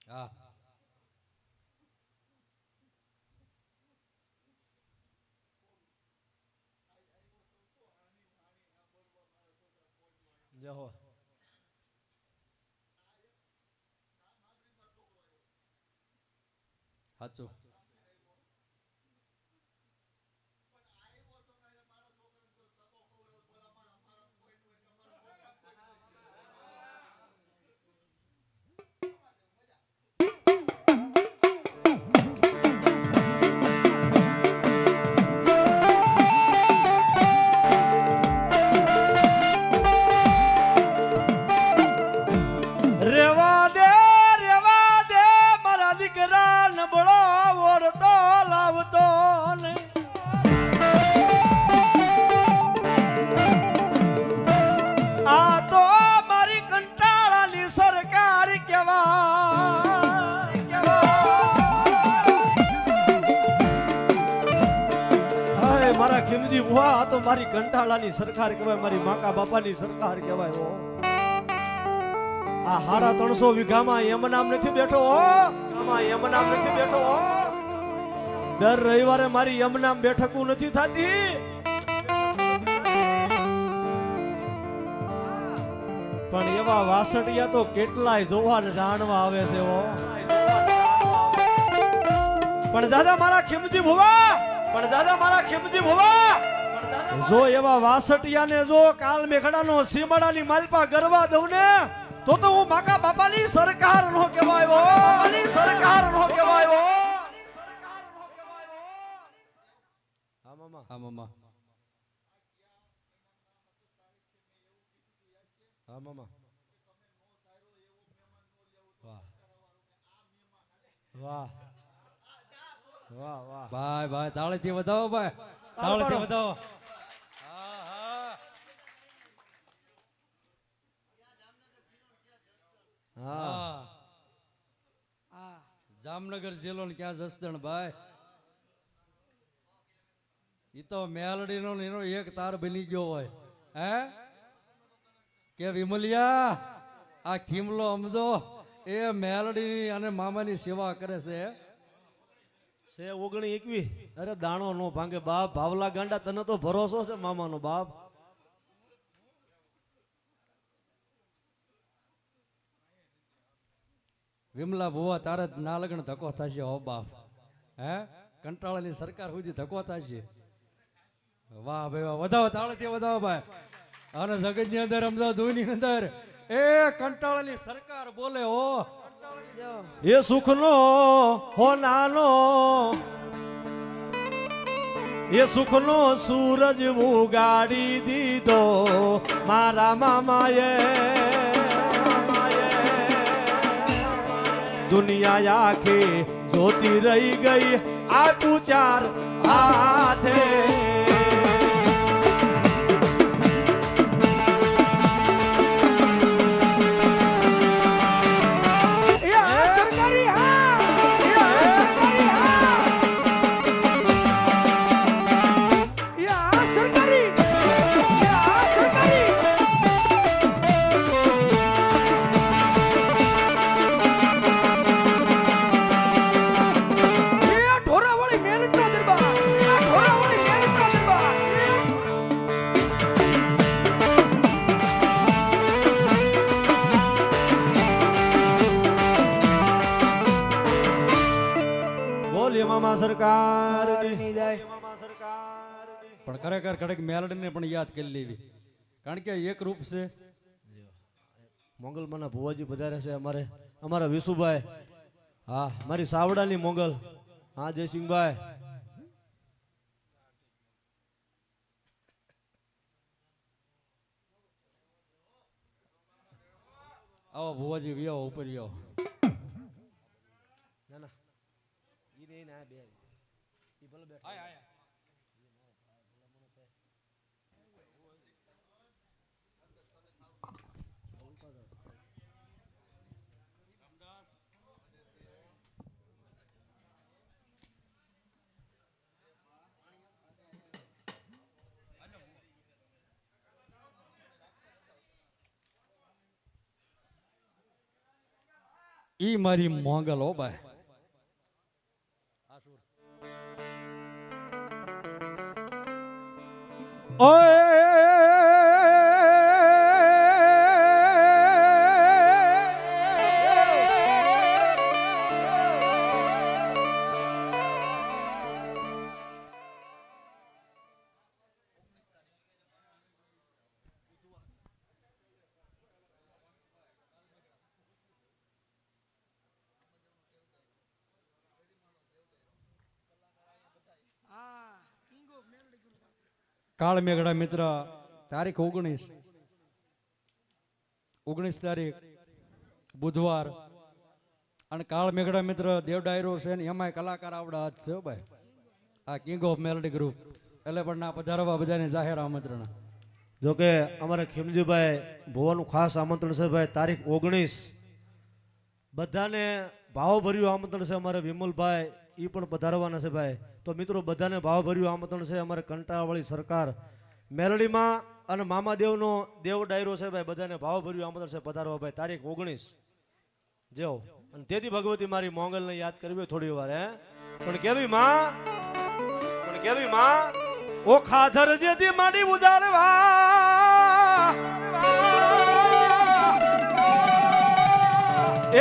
હા જહો સાચું. રેવા દે રેવા દે મારા દીકરા નબળો ઓરતો લાવતો નહીં. આ તો મારી કંટાળાની સરકાર કેવાય હાય મારા ખીમજી બુઆ આ તો મારી કંટાળાની સરકાર કહેવાય, મારી માકા બાપાની સરકાર કહેવાય. હો આ હારા 300 વીઘામાં એમ નામ નથી બેઠો હો, આમાં એમ નામ નથી બેઠો હો. દર રવિવારે મારી એમ નામ બેઠકું નથી થતી. પણ એવા વાસડિયા તો કેટલાય જોવા ને જાણવા આવે છે હો. પણ દાદા મારા ખીમજી ભુવા, પણ દાદા મારા ખીમજી ભુવા, જો એવા વાસટિયાને જો કાલ મેઘડાનો સીમાડાની માલપા ગરવા દઉં ને તો હું માકા બાપાની સરકાર નો કહેવાય હો, ની સરકાર નો કહેવાય હો. હા મામા, હા મામા. હા મામા. વાહ વાહ વાહ વાહ. ભાઈ ભાઈ તાળીથી વધાવો ભાઈ, તાળીથી વધાવો. હા હા જામનગર જિલ્લો ને ક્યાં જસદણ ભાઈ. ઈ તો મેલડીનો ને એનો એક તાર બની ગયો હોય હે કે વિમલિયા આ ખીમલો અમદો એ મેલડી અને મામાની સેવા કરે છે. છે 1921. અરે દાણો નો ભાંગે બાપ, ભાવલા ગાંડા તને તો ભરોસો છે મામાનો બાપ. વિમલા ભુવા તારે ના લગણ ધક્કો થશે હો બાપ, હે કંટાળાની સરકાર સુધી ધક્કો થશે. વાહ ભાઈ વાહ, વધાવો તાળીથી વધાવો ભાઈ. અને જગત ની અંદર અમદાવાદ ની અંદર એ કંટાળાની સરકાર બોલે હો. એ સુખનો હો નાનો, એ સુખનો સૂરજ ઉગાડી દીધો મારા મામાએ. દુનિયા આખી જોતી રહી ગઈ આટું ચાર હાથે. મામા સરકાર પણ ખરેખર કડક મેલડીને પણ યાદ કરી લેવી, કારણ કે એક રૂપ છે. મોગલમાના ભુવાજી પધારે છે અમારે, અમારા વિશુભાઈ. હા મારી સાવડાની મોગલ. હા જયસિંહભાઈ. આવો ભુવાજી વ્યાવો ઉપર વ્યાવો. ના ના ઈ નહીં ના બે ઈ ભલે બેઠા. ઈ મારી મોંગલ હો ભાઈ. કાળ મેઘડા મિત્ર તારીખ 19 તારીખ બુધવાર અને કાળ મેઘડા મિત્ર દેવ ડાયરો છે ને એમાંય કલાકાર આવડા હાથ છે હો ભાઈ. આ કિંગ ઓફ મેલોડી ગ્રુપ એટલે પણ ના પધારવા બધાને જાહેર આમંત્રણ. જોકે અમારા ખીમજીભાઈ ભુવાનું ખાસ આમંત્રણ છે ભાઈ. તારીખ 19 બધાને ભાવભર્યું આમંત્રણ છે. અમારે વિમલભાઈ એ પણ પધારવાના છે ભાઈ. તો મિત્રો બધાને ભાવભર્યું આમંત્રણ છે. અમારે કંટાળાવાળી સરકાર મેલડીમાં અને મામાદેવનો દેવ ડાયરો છે ભાઈ. બધાને ભાવભર્યું આમંત્રણ છે પધારવા ભાઈ. તારીખ 19 જેવો અને તેથી ભગવતી મારી મોંગલને યાદ કરવી થોડી વાર. હે પણ કેવી માં ઓ ખાધર જેથી માડી ઉજાડવા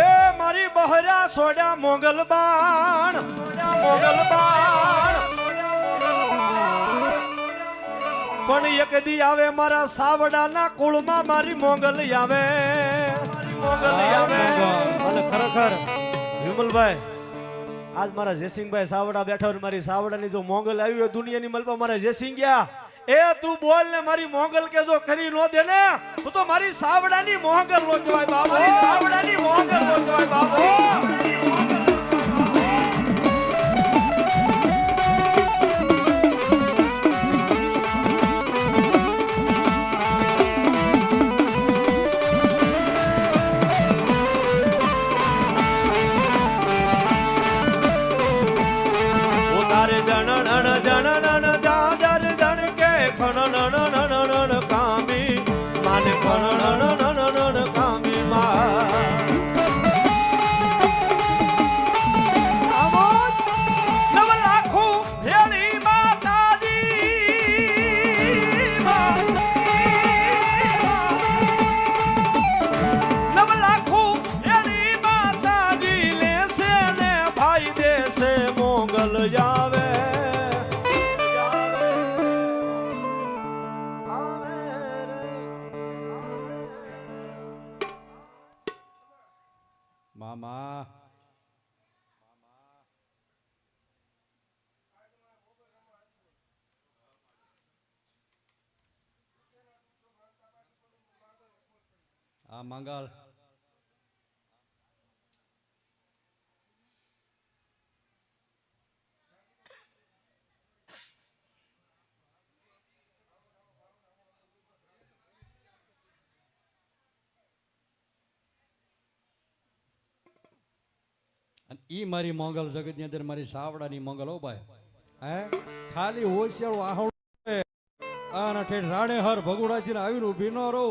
એ મારી બહરા સોડા મોગલ બાણ પણ એક દી આવે મારા સાવડાના કુળમાં મારી મોગલ આવે અને ખરેખર વિમલભાઈ આજ મારા જયસિંહભાઈ સાવડા બેઠા મારી સાવડાની જો મોગલ આવી હોય દુનિયાની મલપા મારા જયસિંહ ગયા એ તું બોલ ને મારી મોગલ કે જો કરી નો દે ને તો મારી સાવડાની મોગલ નો કહેવાય બાબો. સાવડાની મોગલ નો કહેવાય બાબો. મામા આ મંગલ ઈ મારી મોંગલ જગત ની અંદર મારી સાવડાની મોંગલ હો ભાઈ. હે ખાલી હોશિયાર વાહણ આના ઠેઠ રાણે હર ભગુડાજી આવીને ઊભી ન રહો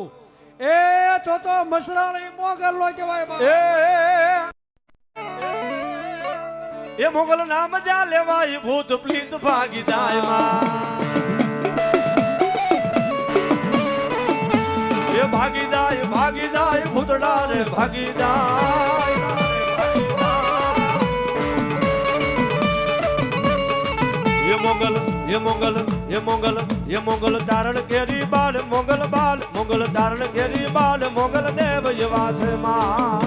એ તો મસરાણી મોંગલ નો કહેવાય ભાઈ. એ મોગલ નામ જા લેવાય ભૂત પ્લીત ભાગી જાય માં. એ ભાગી જાય ભૂતડા રે ભાગી જાય. ये मोगल चारण केरी बाल मोगल चारण केरी बाल मोगल देव यवास मां.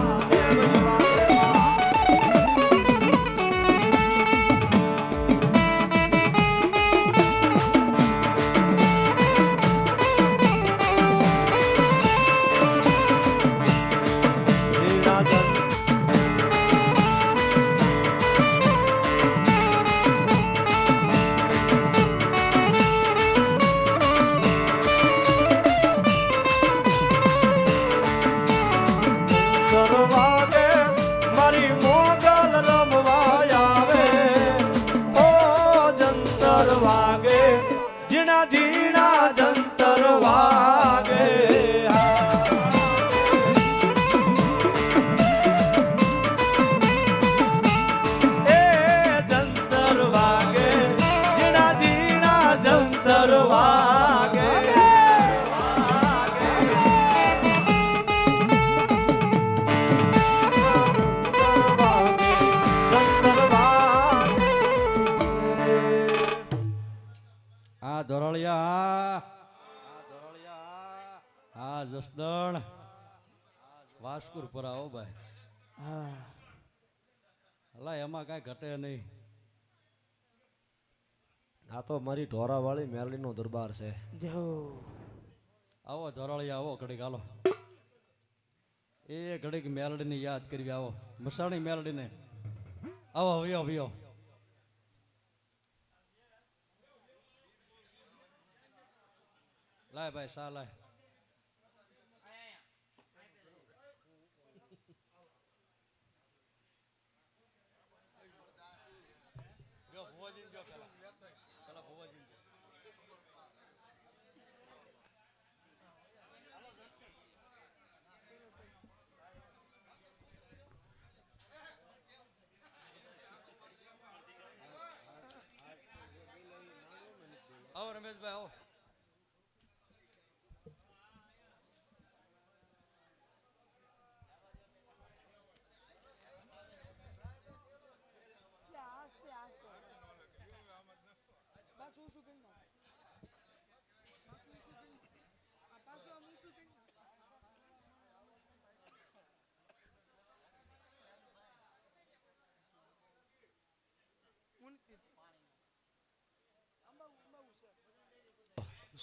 જસદણ વાસ્કુર પર આવો ભાઈ. હા અલા એમાં કાંઈ ઘટે નહીં. આ તો મારી ઢોરાવાળી મેલડીનો દરબાર છે. આવો ધોરાળી આવો ઘડીક હાલો. એ ઘડીક મેલડીને યાદ કરવી આવો. મસાણી મેલડીને આવો વિયો વિયો. લાય ભાઈ સા લાય. આવો રમેશભાઈ આવો.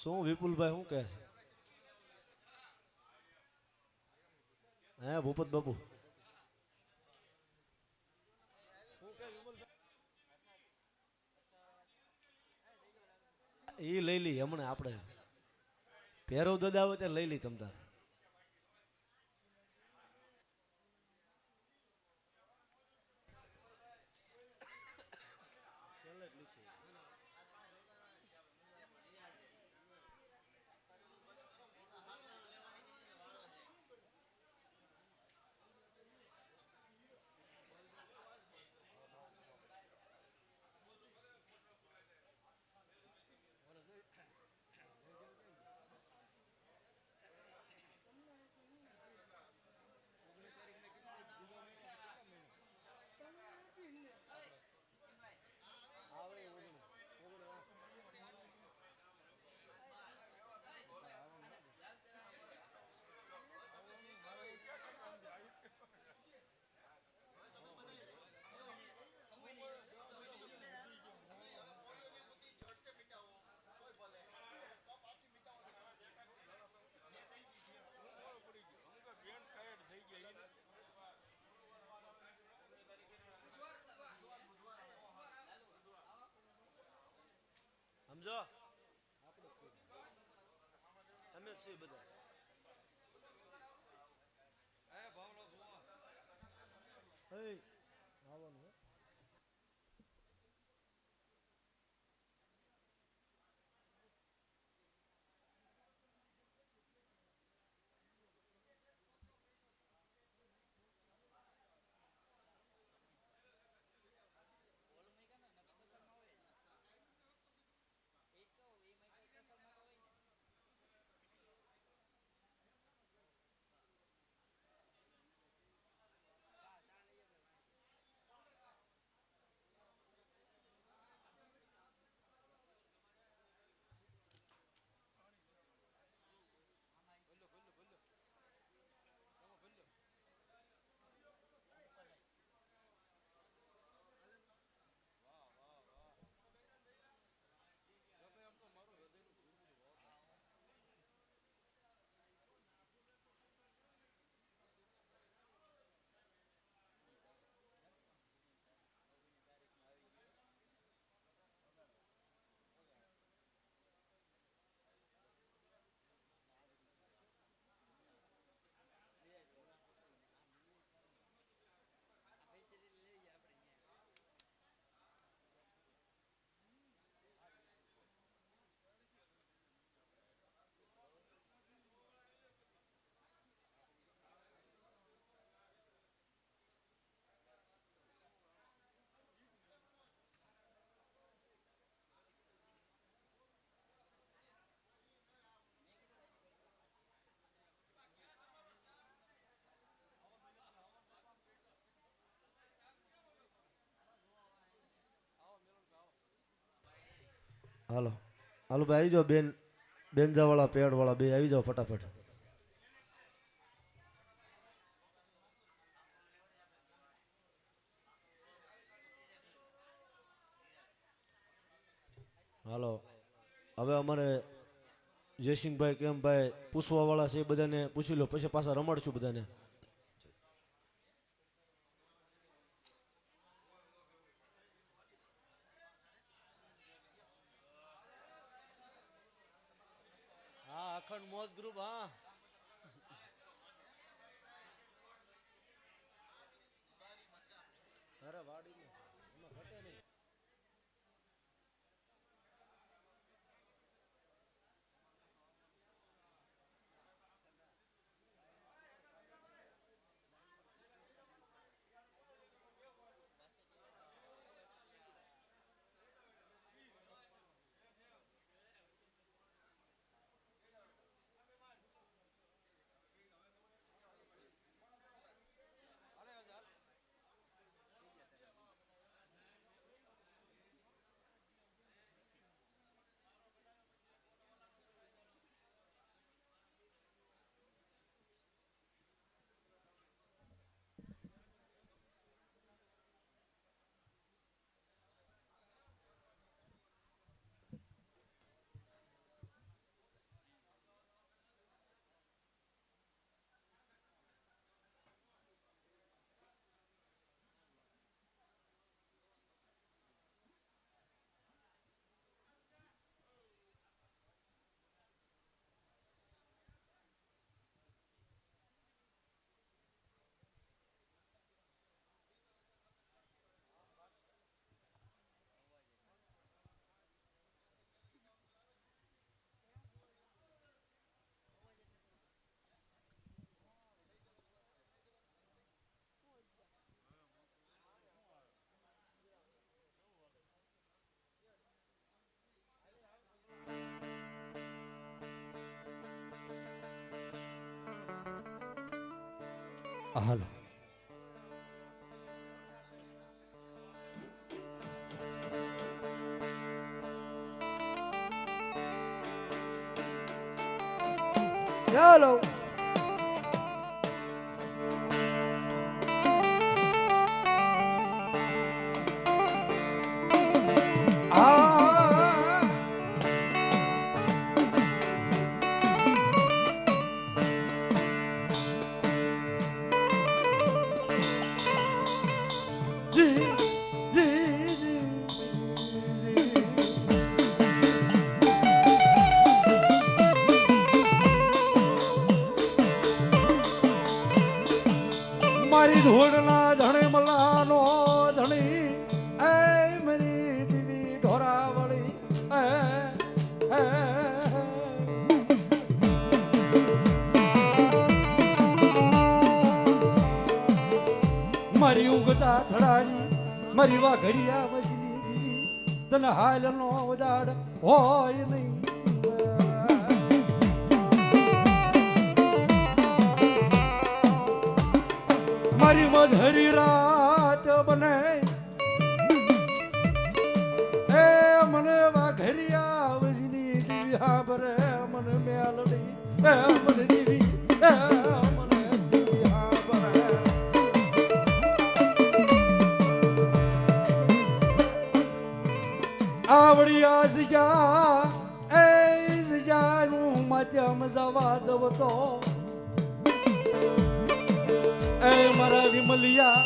શું વિપુલભાઈ શું કહે છે? હે ભૂપત બાપુ એ લઈ લઈ હમણાં આપણે ભેરવ દાદા આવે ત્યારે લઈ લઈ તમ તાર. સમજો અમે છીએ બધા. આવવાનું હાલો હાલો ભાઈ આવી જાઓ બેન બેનજાવાળા પેડવાળા બે આવી જાઓ ફટાફટ. હાલો હવે અમારે જયસિંહભાઈ કેમભાઈ પૂછવા વાળા છે એ બધાને પૂછી લો પછી પાછા રમાડશું બધાને. હા અખંડ મોજ ગ્રુપ હા અરે વાડી હાલો ચાલો મારી ધોળના ધણે મલાનો ધણી એ મારી દીવી ઢોરાવળી મારી ઊંઘતા થડાની મારી વા ઘડિયા વજની દીવી તને હાલ નો ઉદાડ હોય નહીં મારી મધરી રાત બને એ મને વાઘરિયા વજની દીવી હાબરે મને મેલડી એ મને દીવી એ મને દીવી હાબરે આવડી આજ જા એ જાનું માધ્યમ જવા દવ તો એ મારા વિમલિયા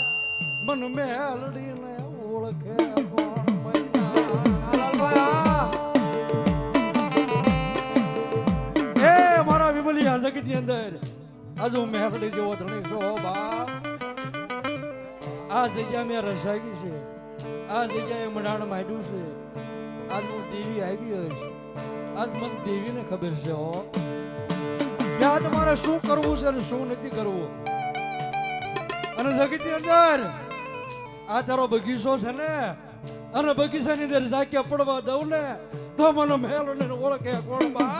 મન મેલડીને ઓળખે કોણ એ મારા વિમલિયા જગતની અંદર આજુ મેલડી જેવો ધણી છો બા આ જગ્યા મેં રસાવી છે આ જગ્યાએ મડાણ માંડ્યું છે આજ હું દેવી આવી હશે આજ મને દેવીને ખબર છે હો ત્યાં તમારે શું કરવું છે અને શું નથી કરવું અને જગતની અંદર આ તારો બગીચો છે ને અને બગીચાની અંદર ઝાંક્યા પડવા દઉં ને તો મને મેલો ને ઓળખે કોણ બા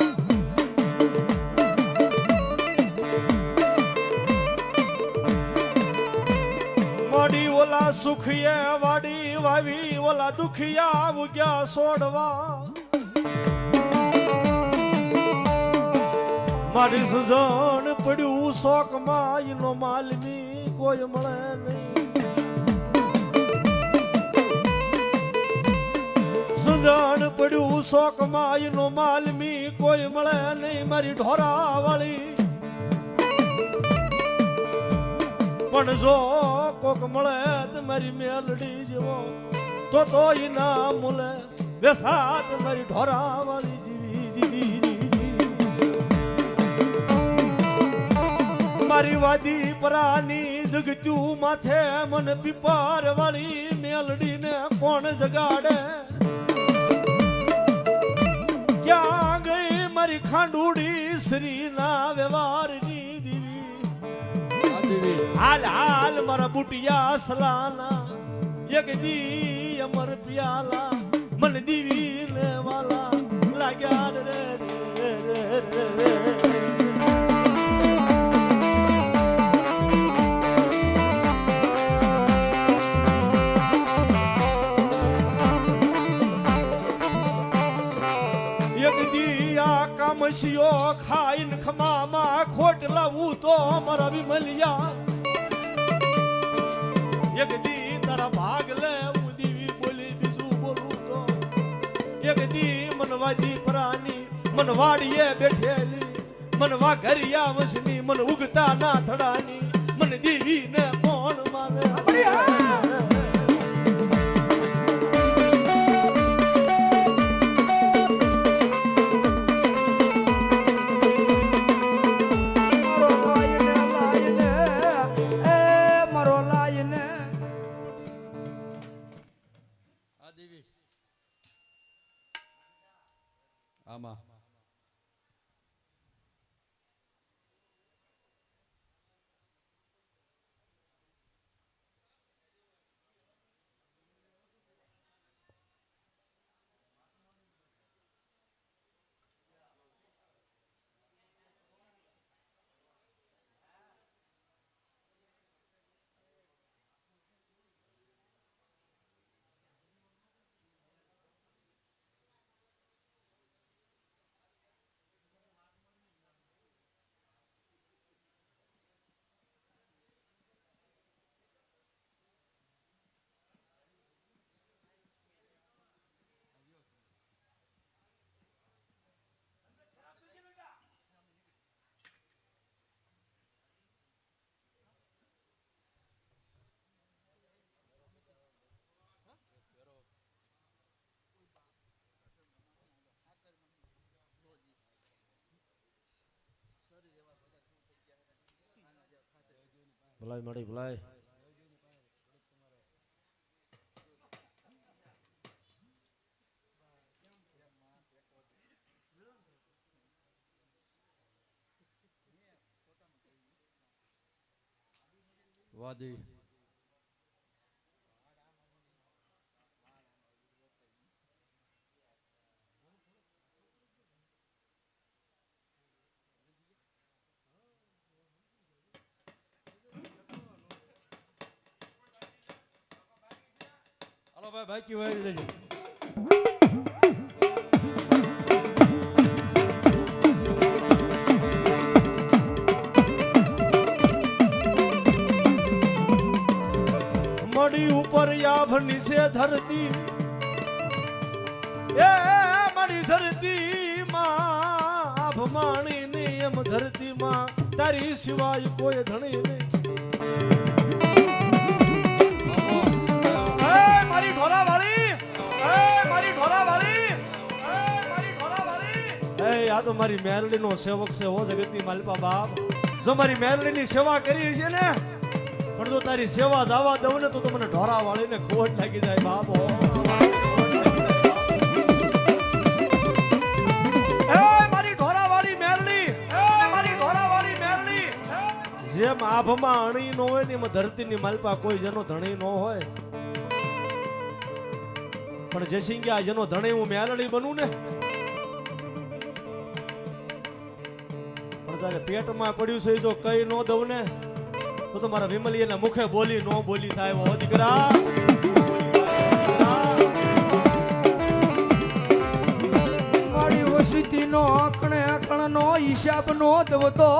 વાડી ઓલા સુખિયા વાડી વાવી ઓલા દુખિયા ઉગ્યા સોડવા મારી સુજણ પડ્યું શોકમાં એનો માલની કોઈ મળે નહીં સુજણ પડ્યું શોક માયનો માલમી કોઈ મળે નહીં મારી ઢોરા વાળી પણ જો કોક મળે તો મારી મેલડી જેવો તો ઈ ના મુલે બેસાત મારી ઢોરા વાળી જીવી મારી વાદી પરાની જગત્યું માથે મન પીપાર વાળી મેલડી ને કોણ જગાડે ક્યાં ગઈ મારી ખાંડુડી શ્રી ના વ્યવહારની દીવી હાલ હાલ મારા બુટિયા સલાના એક દી અમર પિયાલા મન દીવી ને વાલા લાગ્યા રે મસીઓ ખાઈને ખમામાં ખોટ લાવું તો મારા વિમલિયા એક દી તારા ભાગ લે હું દીવી બોલી બીજું બોલું તો એક દી મનવાજી પરાની મનવાડીએ બેઠેલી મનવા ઘરિયા વસની મન ઉગતા ના થડાની મન દીવી ને કોણ માને આમાં ભલાઈ મળી ભલાઈ વાદી હાલો ભાઈ બાકી વાળી દેજો મડી ઉપર યાભ નીચે ધરતી એ મડી ધરતી માં અભમાણી ની એમ ધરતી માં તારી સિવાય કોઈ ધણી નહીં મારી ઢોરા વાળી મારી ઢોરા વાળી મારી ઢોરા વાળી આ તો મારી મેરડી નો સેવક છે હો જગતની માલપા બાપ જો મારી મેરડી ની સેવા કરી છે ને પણ જો તારી સેવા જવા દઉં ને તો મને ઢોરા વાળીને ખોટ લાગી જાય બાપ મારી ઢોરા વાળી મેરડી મારી ઢોરા વાળી મેરડી જેમ આભમાં અણી નો હોય ને એમાં ધરતીની માલપા કોઈ જેનો ધણી નો હોય પણ જે સિંગ્યા જેનો ધણી હું મેલડી બનું ને પણ તારે પેટમાં પડ્યું છે જો કઈ નો દઉં ને તો મારા વિમલીના મુખે બોલી નો બોલી થાય ઓ દીકરા મારી વસતી નો અકણે અકણ નો હિસાબ નો દવતો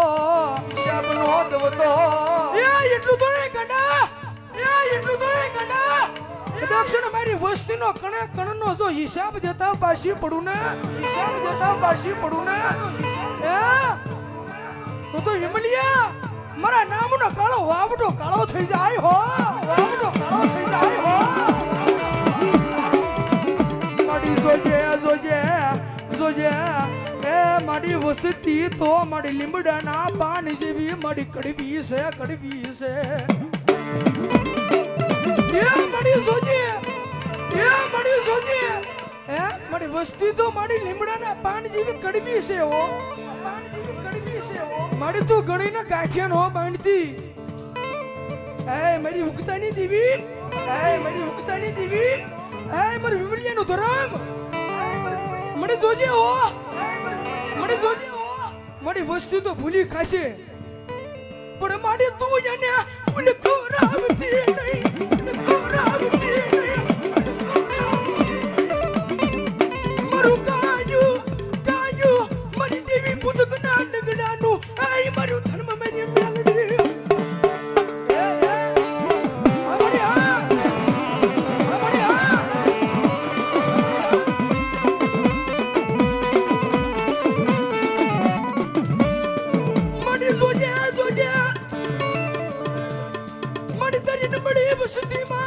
એ એટલું તો નહીં ગડા એ એટલું તો નહીં ગડા દક્ષિણ મારી વસ્તીનો કણે કણનો જો હિસાબ દેતા પાછી પડું ને હિસાબ દેતા પાછી પડું ને એ તો વિમલિયા મારા નામનો કાળો વાવડો કાળો થઈ જાય હો વાવડો કાળો થઈ જાય હો મારી જોજે જોજે જોજે એ મારી વસ્તી તો મારી લીમડાના પાન જેવી મારી કડવી છે એ મારી જોજે એ મારી જોજે એ મારી વસ્તી તો મારી લીમડાના પાન જેવી કડવી છે હો પાન જેવી કડવી છે હો મારી તો ગણીને ગાંઠિયા નો બાંધતી એ મારી ઉગતાની દેવી એ મારી ઉગતાની દેવી એ મારી વિમલિયાનો ધર્મ મને જોજે હો મને જોજે હો મારી વસ્તુ તો ભૂલી ખાશે પણ મારી તું જાને મને કોરાવતી નહીં કોરાવતી નહીં મારું કાજુ મારી દેવી પૂજકના નગડાનું આઈ મારું ધર્મ મેરી મેલડી Sudima